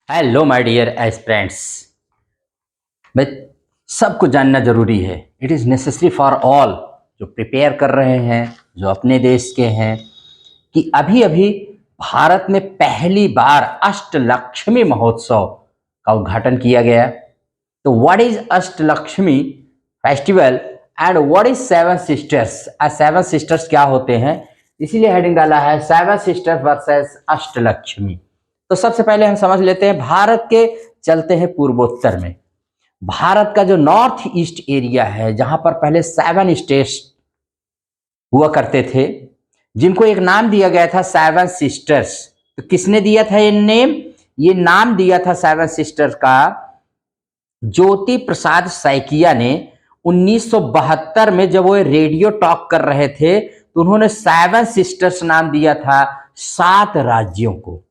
Hello my dear aspirants. मैं सबको जानना जरूरी है। It is necessary for all जो प्रिपेयर कर रहे हैं, जो अपने देश के हैं, कि अभी अभी भारत में पहली बार अष्टलक्ष्मी महोत्सव का उद्घाटन किया गया। तो what is Ashtalakshmi festival and what is seven sisters? Seven sisters क्या होते हैं, इसीलिए हेडिंग डाला है सेवन सिस्टर्स वर्सेस अष्टलक्ष्मी। तो सबसे पहले हम समझ लेते हैं, भारत के चलते हैं पूर्वोत्तर में। भारत का जो नॉर्थ ईस्ट एरिया है, जहां पर पहले सेवन स्टेट्स हुआ करते थे, जिनको एक नाम दिया गया था सेवन सिस्टर्स। तो किसने दिया था ये नेम? ये नाम दिया था सेवन सिस्टर्स का ज्योति प्रसाद सैकिया ने 1972 में। जब वो रेडियो टॉक कर रहे थे तो उन्होंने सेवन सिस्टर्स नाम दिया था 7 राज्यों को।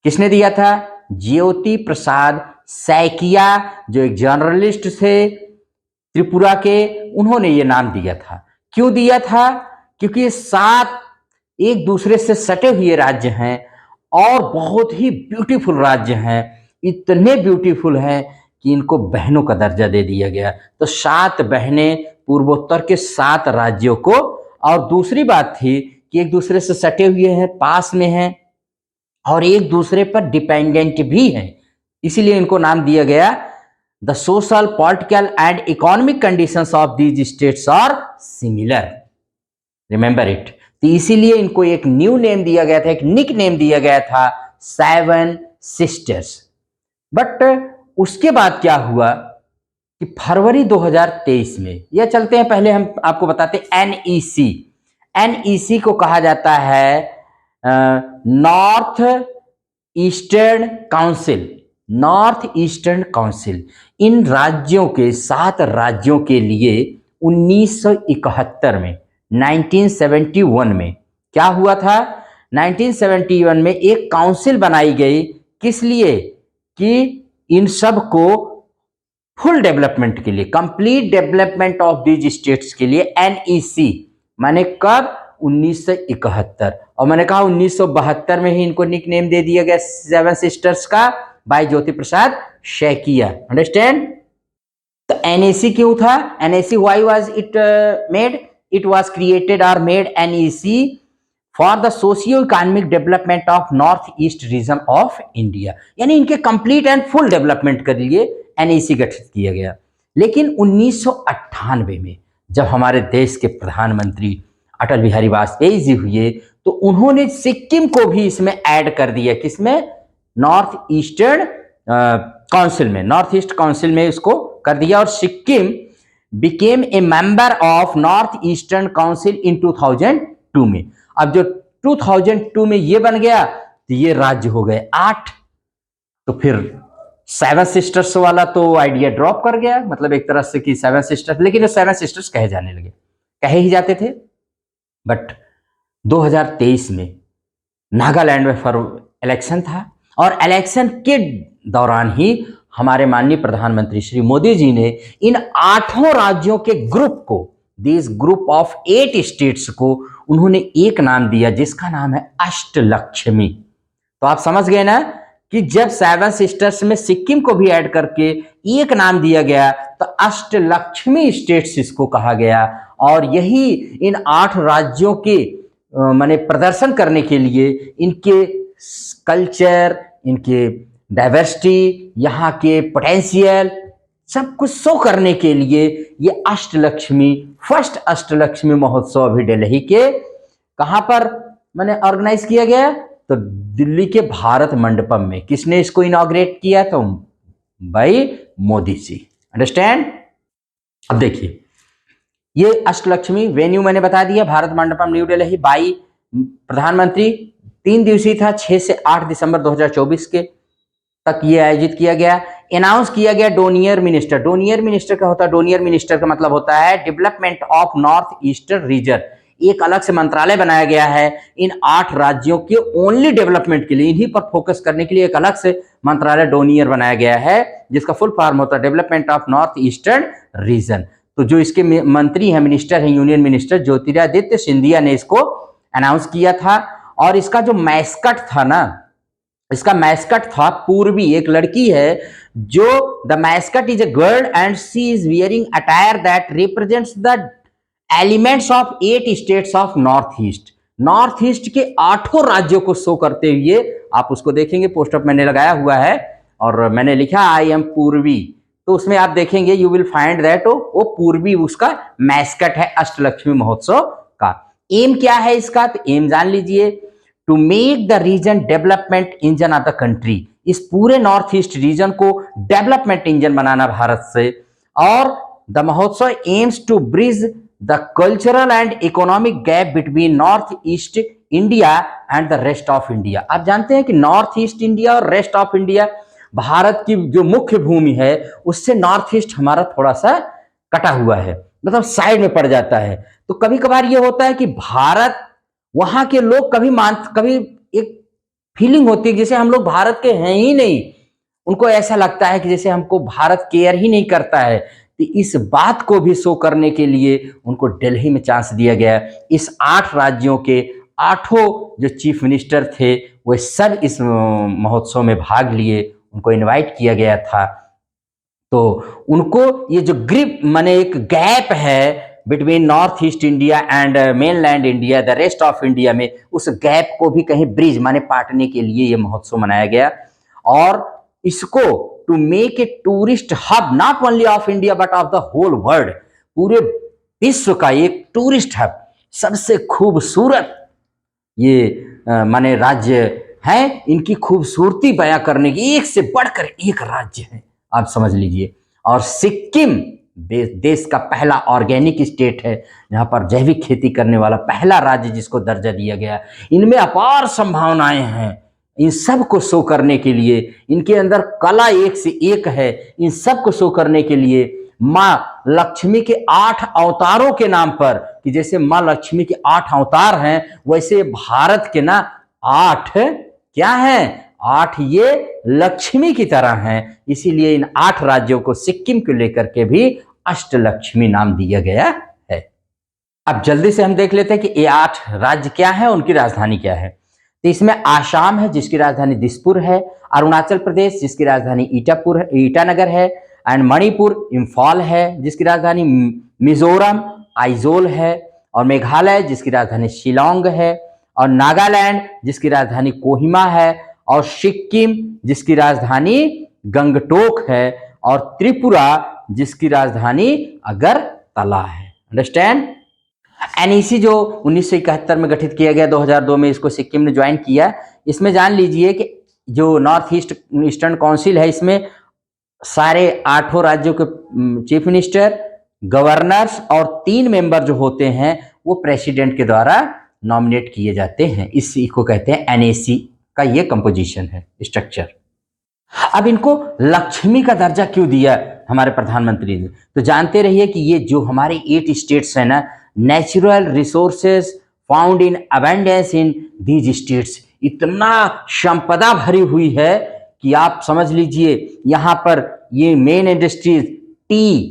किसने दिया था? ज्योति प्रसाद सैकिया, जो एक जर्नलिस्ट थे त्रिपुरा के, उन्होंने ये नाम दिया था। क्यों दिया था? क्योंकि ये 7 एक दूसरे से सटे हुए राज्य हैं और बहुत ही ब्यूटीफुल राज्य हैं। इतने ब्यूटीफुल हैं कि इनको बहनों का दर्जा दे दिया गया। तो 7 बहनें पूर्वोत्तर के 7 राज्यों को। और दूसरी बात थी कि एक दूसरे से सटे हुए हैं, पास में हैं और एक दूसरे पर डिपेंडेंट भी हैं, इसीलिए इनको नाम दिया गया the social, political and economic conditions of these states are similar. Remember it. तो इसीलिए इनको एक न्यू नेम दिया गया था, एक निक नेम दिया गया था, सेवन सिस्टर्स। बट उसके बाद क्या हुआ कि फरवरी 2023 में, यह चलते हैं पहले हम आपको बताते हैं एनईसी। एनईसी को कहा जाता है North Eastern Council. North Eastern Council इन राज्यों के 7 राज्यों के लिए 1971 में 1971 में क्या हुआ था? 1971 में एक काउंसिल बनाई गई। किस लिए? कि इन सब को फुल डेवलपमेंट के लिए, complete development of these states के लिए एनईसी। माने कब? 1971। और मैंने कहा 1972 में ही इनको निक नेम दे दिया गया सेवन सिस्टर्स का बाय ज्योति प्रसाद सैकिया। अंडरस्टैंड? तो एनएसी क्यों था? NAC why was it made? It was created और made NEC for the socio economic development of north east region of India. यानी इनके कंप्लीट एंड फुल डेवलपमेंट के लिए एनईसी गठित किया गया। लेकिन 1998 में जब हमारे देश के प्रधानमंत्री अटल बिहारी वाजपेयी जी हुए, तो उन्होंने सिक्किम को भी इसमें ऐड कर दिया। किसमें? नॉर्थ ईस्टर्न काउंसिल में, नॉर्थ ईस्ट काउंसिल में इसको कर दिया। और Sikkim became a member of North Eastern Council in 2002 में। अब जो 2002 में ये बन गया तो ये राज्य हो गए 8। तो फिर सेवन सिस्टर्स वाला तो आइडिया ड्रॉप कर गया, मतलब एक तरह से कि सेवन सिस्टर्स, लेकिन सेवन सिस्टर्स कहे जाने लगे, कहे ही जाते थे। बट 2023 में नागालैंड में इलेक्शन था और इलेक्शन के दौरान ही हमारे माननीय प्रधानमंत्री श्री मोदी जी ने इन 8 राज्यों के ग्रुप को, दिस ग्रुप ऑफ 8 स्टेट्स को, उन्होंने एक नाम दिया जिसका नाम है अष्टलक्ष्मी। तो आप समझ गए ना कि जब सेवन सिस्टर्स में सिक्किम को भी ऐड करके एक नाम दिया गया तो अष्टलक्ष्मी स्टेट्स इसको कहा गया। और यही इन 8 राज्यों के माने प्रदर्शन करने के लिए, इनके कल्चर, इनके डाइवर्सिटी, यहाँ के पोटेंशियल, सब कुछ शो करने के लिए ये अष्टलक्ष्मी, फर्स्ट अष्टलक्ष्मी महोत्सव अभी दिल्ली के कहाँ पर मैंने ऑर्गेनाइज किया गया? तो दिल्ली के भारत मंडपम में। किसने इसको इनॉग्रेट किया? तो भाई मोदी जी। अंडरस्टैंड? अब देखिए, ये अष्टलक्ष्मी वेन्यू मैंने बता दिया, भारत मंडपम न्यू दिल्ली, बाई प्रधानमंत्री। 3 दिवसीय था, 6 से 8 दिसंबर 2024 के तक ये आयोजित किया गया। अनाउंस किया गया डोनियर मिनिस्टर। डोनियर मिनिस्टर क्या होता है? डोनियर मिनिस्टर का मतलब होता है development of North eastern region. एक अलग से मंत्रालय बनाया गया है इन 8 राज्यों के ओनली डेवलपमेंट के लिए, इन्हीं पर फोकस करने के लिए एक अलग से मंत्रालय डोनियर बनाया गया है, जिसका फुल फॉर्म होता है development of North eastern region. तो जो इसके मंत्री हैं, मिनिस्टर हैं, यूनियन मिनिस्टर ज्योतिरादित्य सिंधिया ने इसको अनाउंस किया था। और इसका जो मैस्कट था ना, इसका मैस्कट था पूर्वी, एक लड़की है जो the mascot is a girl and she is wearing attire that represents the elements of 8 states of north east. North east के 8 राज्यों को शो करते हुए आप उसको देखेंगे, पोस्टर मैंने लगाया हुआ है और मैंने लिखा आई एम पूर्वी, तो उसमें आप देखेंगे यू विल फाइंड दैट वो पूर्वी उसका मैस्कट है अष्टलक्ष्मी महोत्सव का। एम क्या है इसका, तो एम जान लीजिए, to make the region development engine of the country, इस पूरे नॉर्थ ईस्ट रीजन को डेवलपमेंट इंजन बनाना भारत से। और the Mahotsav aims to bridge the cultural and economic gap between north east India and the rest of India. आप जानते हैं कि नॉर्थ ईस्ट इंडिया और रेस्ट ऑफ इंडिया, भारत की जो मुख्य भूमि है उससे नॉर्थ ईस्ट हमारा थोड़ा सा कटा हुआ है, मतलब साइड में पड़ जाता है। तो कभी कभार ये होता है कि भारत, वहां के लोग कभी एक फीलिंग होती है जैसे हम लोग भारत के हैं ही नहीं, उनको ऐसा लगता है कि जैसे हमको भारत केयर ही नहीं करता है। तो इस बात को भी शो करने के लिए उनको दिल्ली में चांस दिया गया। इस 8 राज्यों के 8 जो चीफ मिनिस्टर थे वे सब इस महोत्सव में भाग लिए, उनको इनवाइट किया गया था। तो उनको ये जो ग्रिप माने एक गैप है between north east India and mainland India, the rest of India में, उस गैप को भी कहीं ब्रिज माने पाटने के लिए ये महोत्सव मनाया गया। और इसको to make a tourist hub not only of India but of the whole world, पूरे विश्व का एक टूरिस्ट हब, सबसे खूबसूरत ये माने राज्य हैं, इनकी खूबसूरती बयां करने की एक से बढ़कर एक राज्य है, आप समझ लीजिए। और सिक्किम देश का पहला ऑर्गेनिक स्टेट है, जहां पर जैविक खेती करने वाला पहला राज्य जिसको दर्जा दिया गया। इनमें अपार संभावनाएं हैं, इन सब को शो करने के लिए, इनके अंदर कला एक से एक है, इन सब को शो करने के लिए माँ लक्ष्मी के 8 अवतारों के नाम पर, कि जैसे माँ लक्ष्मी के 8 अवतार हैं वैसे भारत के ना 8 क्या हैं, 8 ये लक्ष्मी की तरह हैं। इसीलिए इन 8 राज्यों को सिक्किम को लेकर के भी अष्टलक्ष्मी नाम दिया गया है। अब जल्दी से हम देख लेते हैं कि ये 8 राज्य क्या है, उनकी राजधानी क्या है। तो इसमें आसाम है जिसकी राजधानी दिसपुर है, अरुणाचल प्रदेश जिसकी राजधानी ईटानगर है, एंड मणिपुर इम्फाल है जिसकी राजधानी मिजोरम आइजोल है, और मेघालय जिसकी राजधानी शिलोंग है, और नागालैंड जिसकी राजधानी कोहिमा है, और सिक्किम जिसकी राजधानी गंगटोक है, और त्रिपुरा जिसकी राजधानी अगरतला है। अंडरस्टैंड। एनईसी जो 1971 में गठित किया गया, 2002 में इसको सिक्किम ने ज्वाइन किया। इसमें जान लीजिए कि जो नॉर्थ ईस्टर्न काउंसिल है, इसमें सारे 8 राज्यों के चीफ मिनिस्टर, गवर्नर्स और 3 मेंबर जो होते हैं वो प्रेसिडेंट के द्वारा नॉमिनेट किए जाते हैं। इसी को कहते हैं एनएसी का ये कंपोजिशन है, स्ट्रक्चर। अब इनको लक्ष्मी का दर्जा क्यों दिया हमारे प्रधानमंत्री ने, तो जानते रहिए कि ये जो हमारे 8 स्टेट्स हैं ना, natural resources found in abundance in these states, इतना संपदा भरी हुई है कि आप समझ लीजिए यहाँ पर ये main industries tea,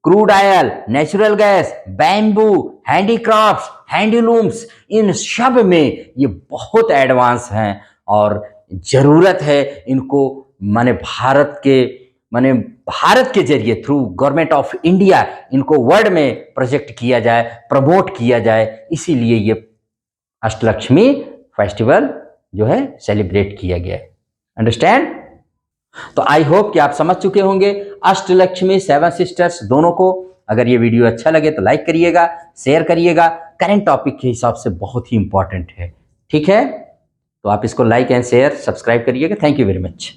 crude oil, natural gas, bamboo, handicrafts, handlooms, इन सब में ये बहुत एडवांस हैं और जरूरत है इनको माने भारत के जरिए थ्रू गवर्नमेंट ऑफ इंडिया इनको वर्ल्ड में प्रोजेक्ट किया जाए, प्रमोट किया जाए। इसीलिए ये अष्टलक्ष्मी फेस्टिवल जो है सेलिब्रेट किया गया है। अंडरस्टैंड। तो आई होप कि आप समझ चुके होंगे अष्टलक्ष्मी 7 सिस्टर्स दोनों को। अगर ये वीडियो अच्छा लगे तो लाइक करिएगा, शेयर करिएगा, करंट टॉपिक के हिसाब से बहुत ही इंपॉर्टेंट है। ठीक है, तो आप इसको लाइक एंड शेयर सब्सक्राइब करिएगा। Thank you very much.